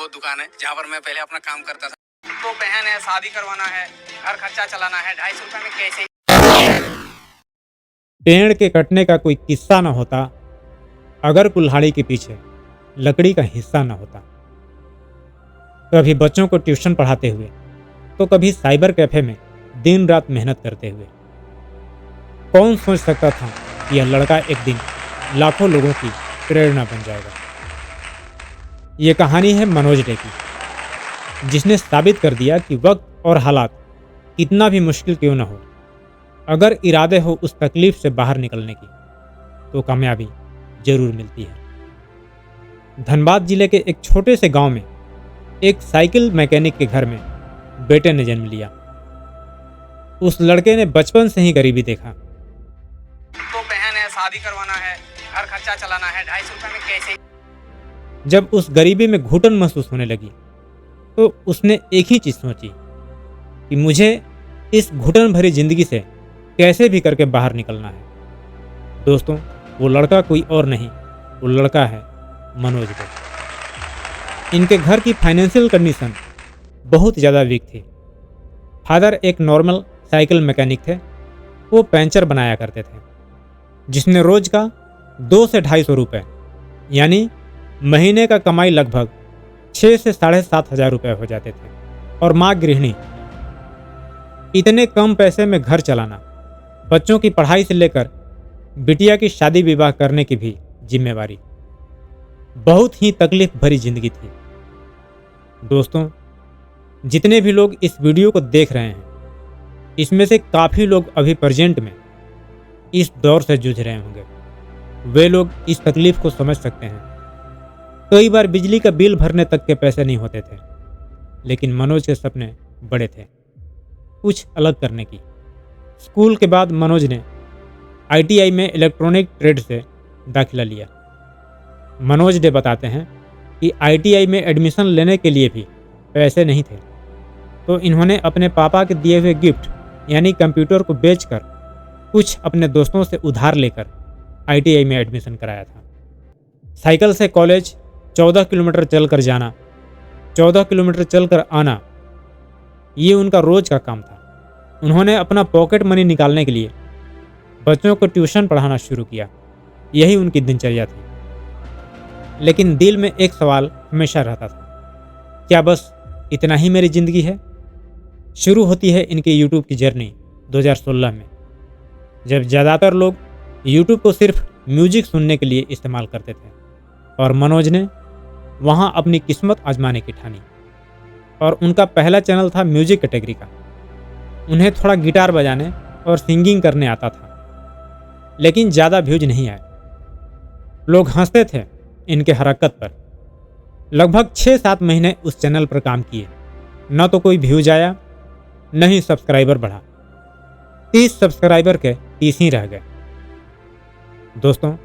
बहुत दुकान है जहाँ पर मैं पहले अपना काम करता था। तो बहन है, शादी करवाना है, घर खर्चा चलाना है, 250 रुपए में कैसे। पेड़ के कटने का कोई किस्सा न होता अगर कुल्हाड़ी के पीछे लकड़ी का हिस्सा न होता। कभी बच्चों को ट्यूशन पढ़ाते हुए तो कभी साइबर कैफे में दिन रात मेहनत करते हुए। कौन सोच सकता था कि यह लड़का एक दिन लाखों लोगों की प्रेरणा बन जाएगा। ये कहानी है मनोज डे की, जिसने साबित कर दिया कि वक्त और हालात कितना भी मुश्किल क्यों न हो, अगर इरादे हो उस तकलीफ से बाहर निकलने की तो कामयाबी जरूर मिलती है। धनबाद जिले के एक छोटे से गांव में एक साइकिल मैकेनिक के घर में बेटे ने जन्म लिया। उस लड़के ने बचपन से ही गरीबी देखा। तो बहन है, शादी करवाना है, घर खर्चा चलाना है, 250 रुपए में कैसे। जब उस गरीबी में घुटन महसूस होने लगी तो उसने एक ही चीज सोची कि मुझे इस घुटन भरी जिंदगी से कैसे भी करके बाहर निकलना है। दोस्तों, वो लड़का कोई और नहीं, वो लड़का है मनोज डे। इनके घर की फाइनेंशियल कंडीशन बहुत ज़्यादा वीक थी। फादर एक नॉर्मल साइकिल मैकेनिक थे। वो पंचर बनाया करते थे, जिसमें रोज का 200 से 250 रुपये यानी महीने का कमाई लगभग 6 से 7,500 रुपये हो जाते थे। और माँ गृहिणी। इतने कम पैसे में घर चलाना, बच्चों की पढ़ाई से लेकर बिटिया की शादी विवाह करने की भी जिम्मेवारी, बहुत ही तकलीफ भरी जिंदगी थी। दोस्तों, जितने भी लोग इस वीडियो को देख रहे हैं, इसमें से काफ़ी लोग अभी प्रेजेंट में इस दौर से जूझ रहे होंगे। वे लोग इस तकलीफ को समझ सकते हैं। कई बार बिजली का बिल भरने तक के पैसे नहीं होते थे, लेकिन मनोज के सपने बड़े थे, कुछ अलग करने की। स्कूल के बाद मनोज ने ITI में इलेक्ट्रॉनिक ट्रेड से दाखिला लिया। मनोज डे बताते हैं कि ITI में एडमिशन लेने के लिए भी पैसे नहीं थे, तो इन्होंने अपने पापा के दिए हुए गिफ्ट यानी कंप्यूटर को बेचकर कुछ अपने दोस्तों से उधार लेकर ITI में एडमिशन कराया था। साइकिल से कॉलेज 14 किलोमीटर चलकर जाना, 14 किलोमीटर चलकर आना, ये उनका रोज का काम था। उन्होंने अपना पॉकेट मनी निकालने के लिए बच्चों को ट्यूशन पढ़ाना शुरू किया। यही उनकी दिनचर्या थी। लेकिन दिल में एक सवाल हमेशा रहता था, क्या बस इतना ही मेरी जिंदगी है। शुरू होती है इनकी YouTube की जर्नी 2016 में, जब ज़्यादातर लोग YouTube को सिर्फ म्यूजिक सुनने के लिए इस्तेमाल करते थे, और मनोज ने वहाँ अपनी किस्मत आजमाने की ठानी। और उनका पहला चैनल था म्यूजिक कैटेगरी का। उन्हें थोड़ा गिटार बजाने और सिंगिंग करने आता था, लेकिन ज़्यादा व्यूज नहीं आए। लोग हंसते थे इनके हरकत पर। लगभग 6-7 महीने उस चैनल पर काम किए, न तो कोई व्यूज आया, न ही सब्सक्राइबर बढ़ा। 30 सब्सक्राइबर के 30 ही रह गए। दोस्तों,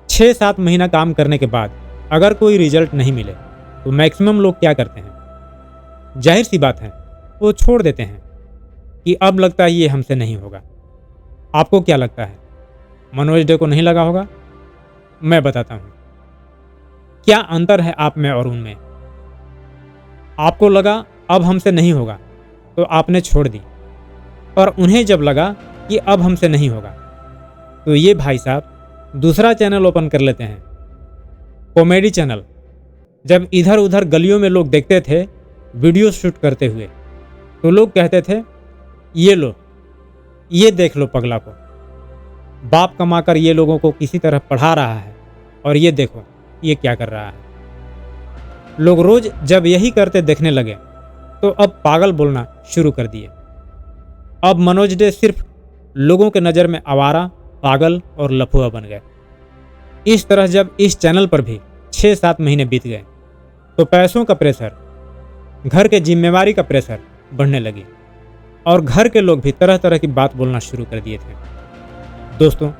6-7 महीना काम करने के बाद अगर कोई रिजल्ट नहीं मिले तो मैक्सिमम लोग क्या करते हैं, जाहिर सी बात है वो छोड़ देते हैं कि अब लगता है ये हमसे नहीं होगा। आपको क्या लगता है, मनोज डे को नहीं लगा होगा? मैं बताता हूँ क्या अंतर है आप में और उनमें। आपको लगा अब हमसे नहीं होगा तो आपने छोड़ दी, और उन्हें जब लगा कि अब हमसे नहीं होगा तो ये भाई साहब दूसरा चैनल ओपन कर लेते हैं, कॉमेडी चैनल। जब इधर उधर गलियों में लोग देखते थे वीडियो शूट करते हुए, तो लोग कहते थे, ये लो, ये देख लो पगला को, बाप कमाकर ये लोगों को किसी तरह पढ़ा रहा है, और ये देखो ये क्या कर रहा है। लोग रोज जब यही करते देखने लगे तो अब पागल बोलना शुरू कर दिए। अब मनोज डे सिर्फ लोगों के नज़र में आवारा, पागल और लफुआ बन गए। इस तरह जब इस चैनल पर भी 6-7 महीने बीत गए तो पैसों का प्रेशर, घर के जिम्मेवारी का प्रेशर बढ़ने लगी, और घर के लोग भी तरह तरह की बात बोलना शुरू कर दिए थे। दोस्तों,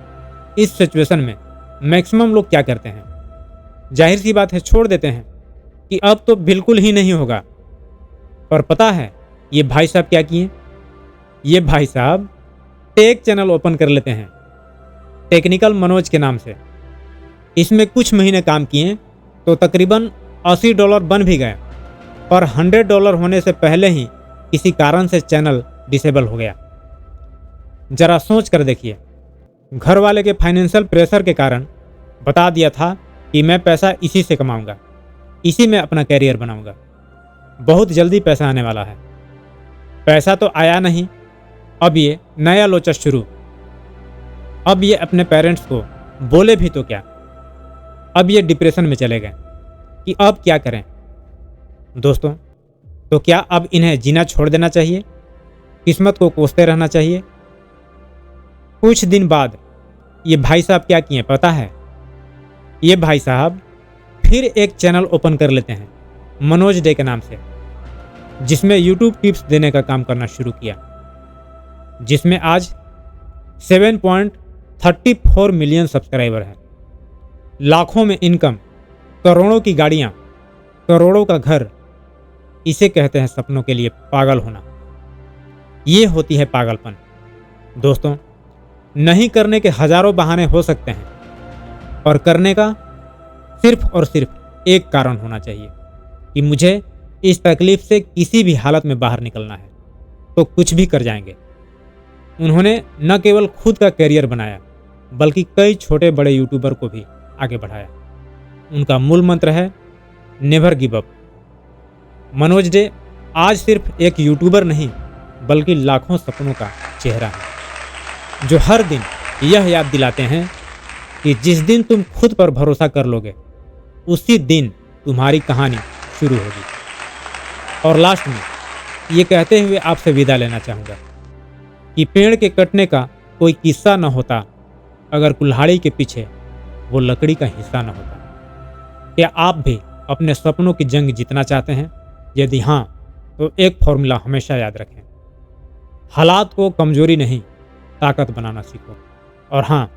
इस सिचुएशन में मैक्सिमम लोग क्या करते हैं, जाहिर सी बात है छोड़ देते हैं कि अब तो बिल्कुल ही नहीं होगा। पर पता है ये भाई साहब क्या किए? ये भाई साहब टेक चैनल ओपन कर लेते हैं, टेक्निकल मनोज के नाम से। इसमें कुछ महीने काम किए तो तकरीबन $80 बन भी गए, पर $100 होने से पहले ही किसी कारण से चैनल डिसेबल हो गया। जरा सोच कर देखिए, घर वाले के फाइनेंशियल प्रेशर के कारण बता दिया था कि मैं पैसा इसी से कमाऊंगा, इसी में अपना कैरियर बनाऊंगा, बहुत जल्दी पैसा आने वाला है। पैसा तो आया नहीं, अब ये नया लोचा शुरू। अब ये अपने पेरेंट्स को बोले भी तो क्या, अब ये डिप्रेशन में चले गए कि अब क्या करें। दोस्तों, तो क्या अब इन्हें जीना छोड़ देना चाहिए, किस्मत को कोसते रहना चाहिए? कुछ दिन बाद ये भाई साहब क्या किए पता है? ये भाई साहब फिर एक चैनल ओपन कर लेते हैं मनोज डे के नाम से, जिसमें यूट्यूब टिप्स देने का काम करना शुरू किया, जिसमें आज 7.34 मिलियन सब्सक्राइबर हैं, लाखों में इनकम, करोड़ों की गाड़ियां, करोड़ों का घर। इसे कहते हैं सपनों के लिए पागल होना। ये होती है पागलपन। दोस्तों, नहीं करने के हजारों बहाने हो सकते हैं, और करने का सिर्फ और सिर्फ एक कारण होना चाहिए कि मुझे इस तकलीफ से किसी भी हालत में बाहर निकलना है, तो कुछ भी कर जाएंगे। उन्होंने न केवल खुद का कैरियर बनाया, बल्कि कई छोटे बड़े यूट्यूबर को भी आगे बढ़ाया। उनका मूल मंत्र है never give up. Manoj day आज सिर्फ एक यूट्यूबर नहीं, बल्कि लाखों सपनों का चेहरा है, जो हर दिन यह याद दिलाते हैं कि जिस दिन तुम खुद पर भरोसा कर लोगे, उसी दिन तुम्हारी कहानी शुरू होगी। और लास्ट में ये कहते हुए आपसे विदा लेना चाहूँगा कि पेड़ के कटने का कोई किस्सा न होता अगर कुल्हाड़ी के पीछे वो लकड़ी का हिस्सा न होता। क्या आप भी अपने सपनों की जंग जीतना चाहते हैं? यदि हाँ, तो एक फॉर्मूला हमेशा याद रखें, हालात को कमजोरी नहीं ताकत बनाना सीखो। और हाँ,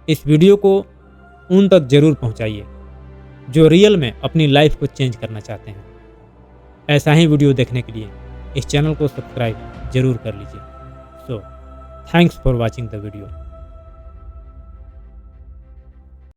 इस वीडियो को उन तक जरूर पहुंचाइए जो रियल में अपनी लाइफ को चेंज करना चाहते हैं। ऐसा ही वीडियो देखने के लिए इस चैनल को सब्सक्राइब जरूर कर लीजिए। So thanks for watching the video.